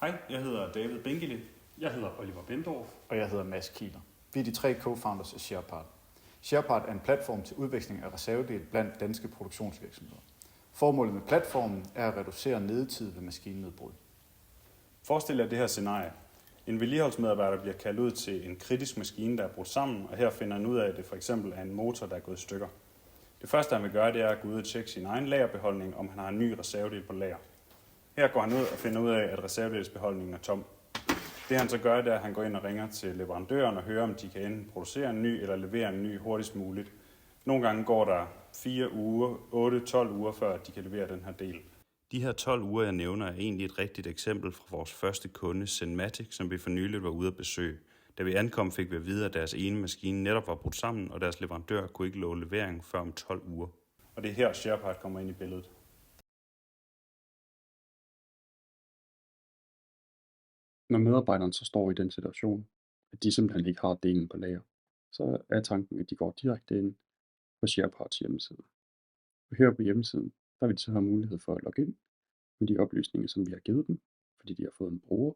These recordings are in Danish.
Hej, jeg hedder David Bengeli. Jeg hedder Oliver Bendorf. Og jeg hedder Mads Kieler. Vi er de 3 co-founders af SharePart. SharePart er en platform til udveksling af reservedele blandt danske produktionsvirksomheder. Formålet med platformen er at reducere nedetid ved maskinedbrud. Forestil jer det her scenarie. En vedligeholdsmedarbejder bliver kaldt ud til en kritisk maskine, der er brudt sammen, og her finder han ud af, at det for eksempel er en motor, der er gået i stykker. Det første, han vil gøre, det er at gå ud og tjekke sin egen lagerbeholdning, om han har en ny reservedel på lager. Her går han ud og finder ud af, at reservedelsbeholdningen er tom. Det han så gør, det er, at han går ind og ringer til leverandøren og hører, om de kan enten producere en ny eller levere en ny hurtigst muligt. Nogle gange går der 4 uger, 8-12 uger, før de kan levere den her del. De her 12 uger, jeg nævner, er egentlig et rigtigt eksempel fra vores første kunde, Zenmatic, som vi for nyligt var ude at besøge. Da vi ankom, fik vi at vide, at deres ene maskine netop var brudt sammen, og deres leverandør kunne ikke love levering før om 12 uger. Og det er her, SharePart kommer ind i billedet. Når medarbejderne så står i den situation, at de simpelthen ikke har delen på lager, så er tanken, at de går direkte ind på ShareParts hjemmeside. Og her på hjemmesiden, der vil de så have mulighed for at logge ind med de oplysninger, som vi har givet dem, fordi de har fået en bruger.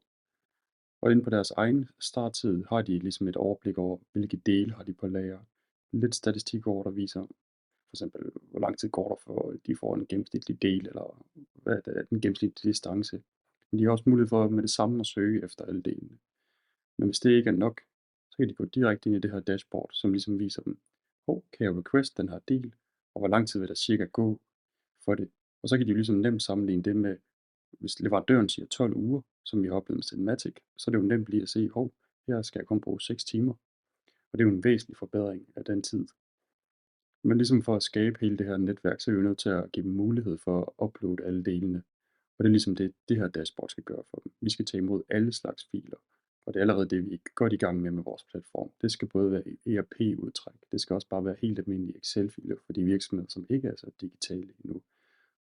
Og inde på deres egen starttid har de ligesom et overblik over, hvilke dele har de på lager. Lidt statistik over, der viser for eksempel, hvor lang tid går der for, at de får en gennemsnitlig del, eller hvad er den gennemsnitlige distance. Men de har også mulighed for med det samme at søge efter alle delene. Men hvis det ikke er nok, så kan de gå direkte ind i det her dashboard, som ligesom viser dem, kan jeg request den her del, og hvor lang tid vil der cirka gå for det. Og så kan de ligesom nemt sammenligne det med, hvis leverandøren siger 12 uger, som vi har oplevet med Zenmatic, så er det jo nemt lige at se, her skal jeg kun bruge 6 timer. Og det er jo en væsentlig forbedring af den tid. Men ligesom for at skabe hele det her netværk, så er vi nødt til at give dem mulighed for at uploade alle delene. Og det er ligesom det her dashboard skal gøre for dem. Vi skal tage imod alle slags filer, og det er allerede det, vi er godt i gang med vores platform. Det skal både være ERP-udtræk, det skal også bare være helt almindelige Excel-filer for de virksomheder, som ikke er så digitale endnu.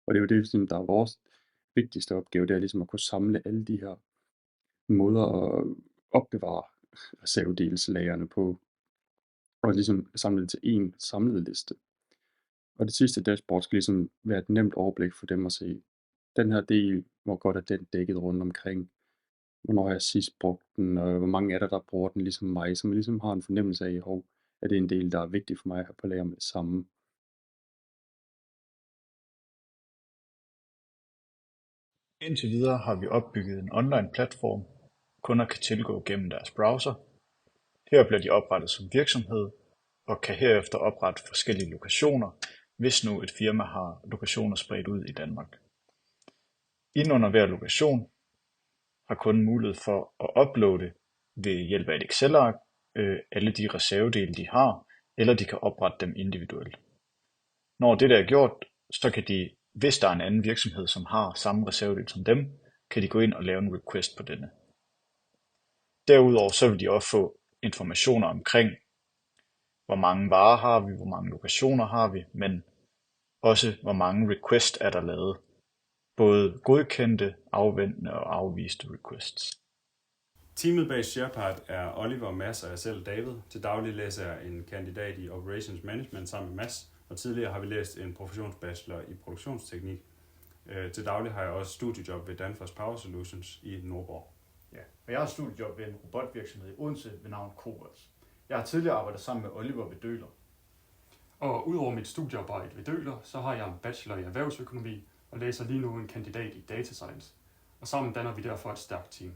Og det er jo det, som der er vores vigtigste opgave, det er ligesom at kunne samle alle de her måder at opbevare reservedelslagerne på, og ligesom samle det til en samlet liste. Og det sidste dashboard skal ligesom være et nemt overblik for dem at se, den her del, hvor godt er den dækket rundt omkring, hvornår har jeg sidst brugt den, og hvor mange er der bruger den ligesom mig, så man ligesom har en fornemmelse af, at det er en del, der er vigtig for mig at have på lager med det samme. Indtil videre har vi opbygget en online platform, kunder kan tilgå gennem deres browser. Her bliver de oprettet som virksomhed og kan herefter oprette forskellige lokationer, hvis nu et firma har lokationer spredt ud i Danmark. Indenunder hver lokation har kunden mulighed for at uploade ved hjælp af et Excel-ark alle de reservedele, de har, eller de kan oprette dem individuelt. Når det er gjort, så kan de, hvis der er en anden virksomhed, som har samme reservedel som dem, kan de gå ind og lave en request på denne. Derudover så vil de også få informationer omkring, hvor mange varer har vi, hvor mange lokationer har vi, men også hvor mange requests er der lavet. Både godkendte, afventende og afviste requests. Teamet bag SharePart er Oliver, Mads og jeg selv, David. Til daglig læser jeg en kandidat i Operations Management sammen med Mads, og tidligere har vi læst en professionsbachelor i produktionsteknik. Til daglig har jeg også studiejob ved Danfoss Power Solutions i Nordborg. Ja, og jeg har studiejob ved en robotvirksomhed i Odense ved navn Cobots. Jeg har tidligere arbejdet sammen med Oliver ved Døler. Og udover mit studiearbejde ved Døler, så har jeg en bachelor i erhvervsøkonomi og læser lige nu en kandidat i data science. Og sammen danner vi derfor et stærkt team.